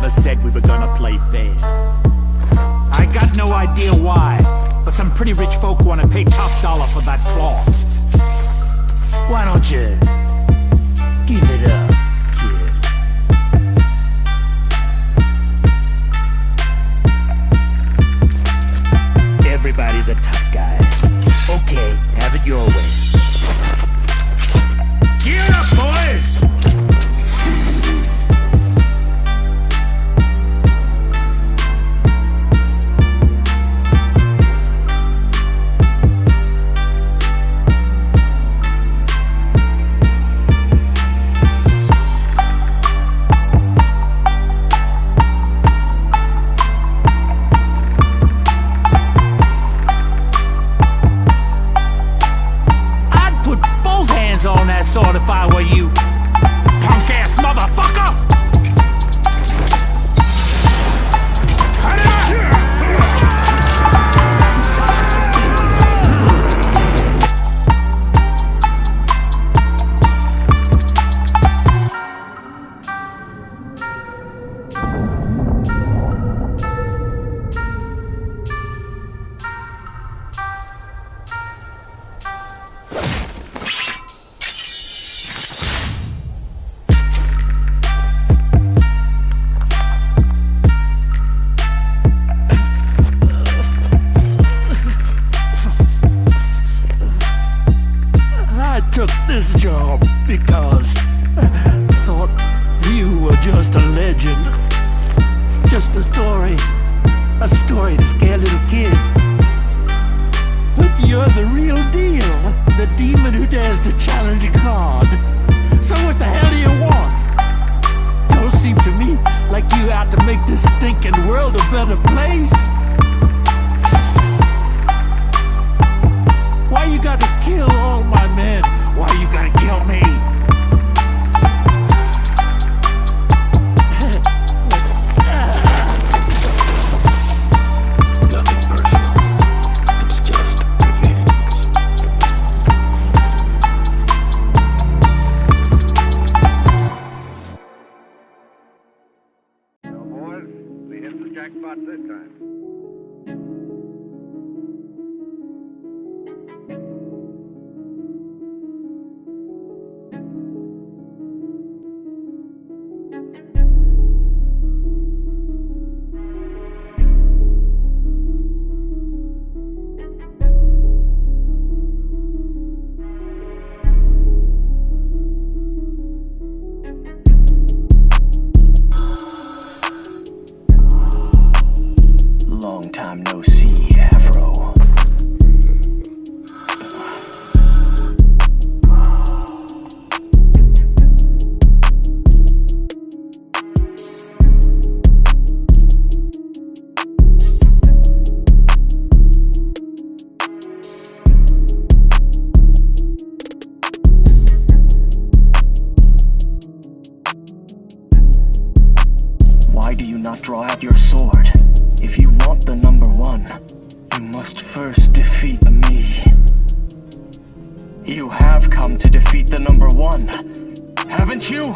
never said we were gonna play fair. I got no idea why, but some pretty rich folk wanna pay top dollar for that cloth. Why don't you give it up, kid? Everybody's a tough guy. Okay, have it your way. Gear up, boys! On that sword if I were you, punk-ass motherfucker! Cut it took this job because I thought you were just a legend. Just a story to scare little kids. But you're the real deal, the demon who dares to challenge God. So what the hell do you want? Don't seem to me like you out to make this stinking world a better place. Why you gotta kill all my men? Why you gotta kill me? Nothing personal. It's just revenge. So boys, we hit the jackpot this time. Long time no see, Afro. Why do you not draw out your sword? If you want the number one, you must first defeat me. You have come to defeat the number one, haven't you?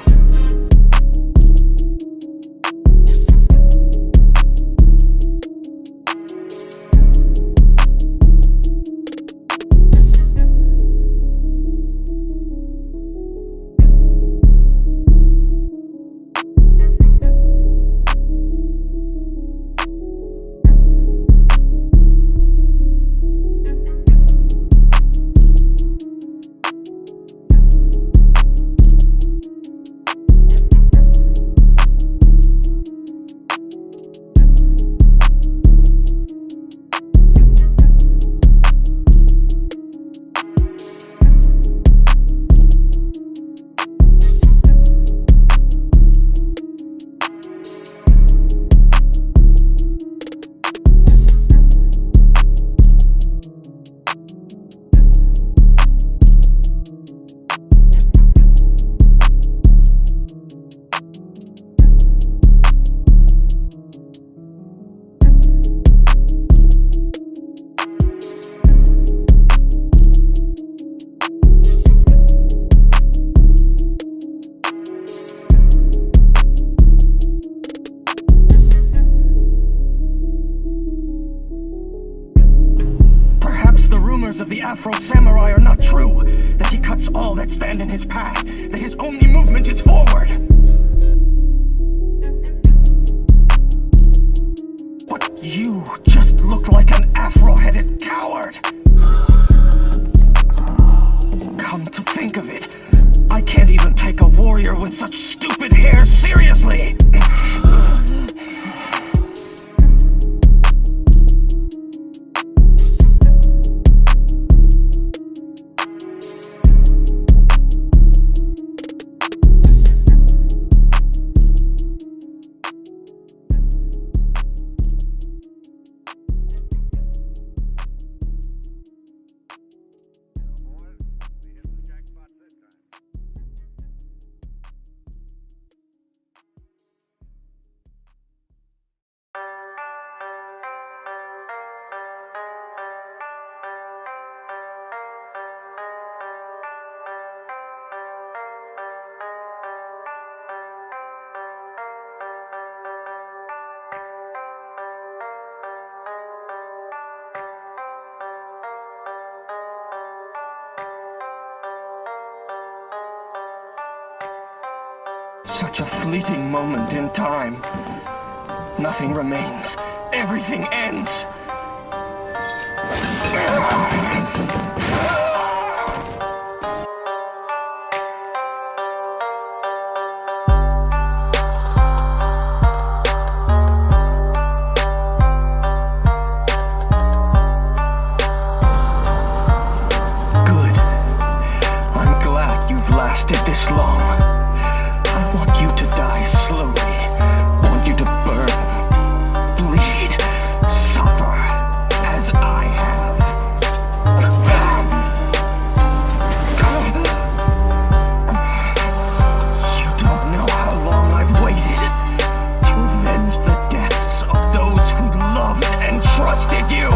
Afro samurai are not true, that he cuts all that stand in his path, that his only movement is forward. But you just look like an Afro-headed coward. Come to think of it, I can't even take a warrior with such stupid hair seriously! Such a fleeting moment in time. Nothing remains. Everything ends. Good. I'm glad you've lasted this long. I want you to die slowly. I want you to burn, bleed, suffer, as I have. You don't know how long I've waited to avenge the deaths of those who loved and trusted you.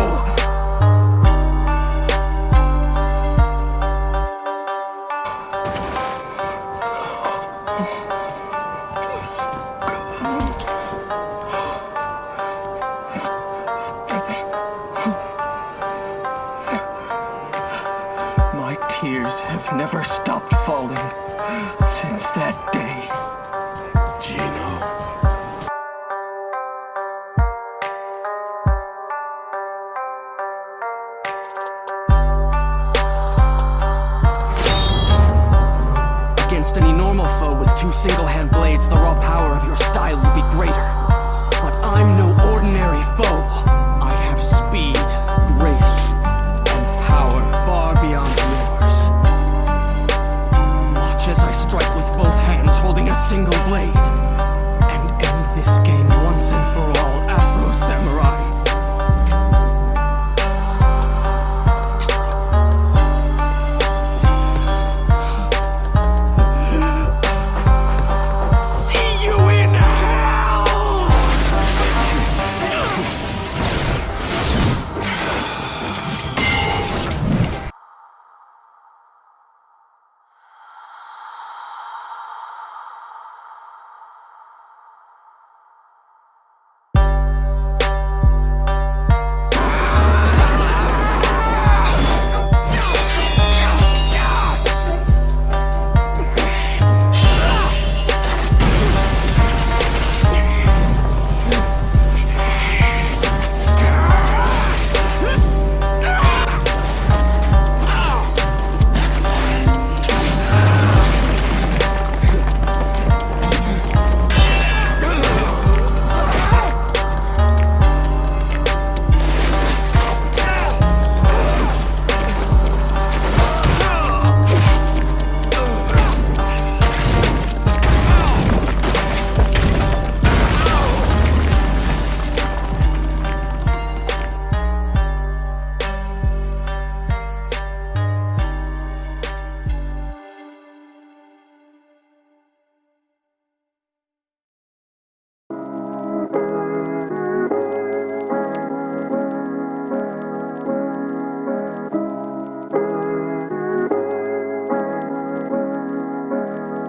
My tears have never stopped falling since that day. Gino. Against any normal foe with two single-hand blades, the raw power of your style will be greater. But I'm no ordinary foe. I have speed, grace, and power far beyond yours. Watch as I strike with both hands, holding a single blade, and end this game once and for all, Afro Samurai. See you in hell!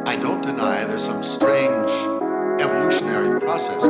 I don't deny there's some strange evolutionary process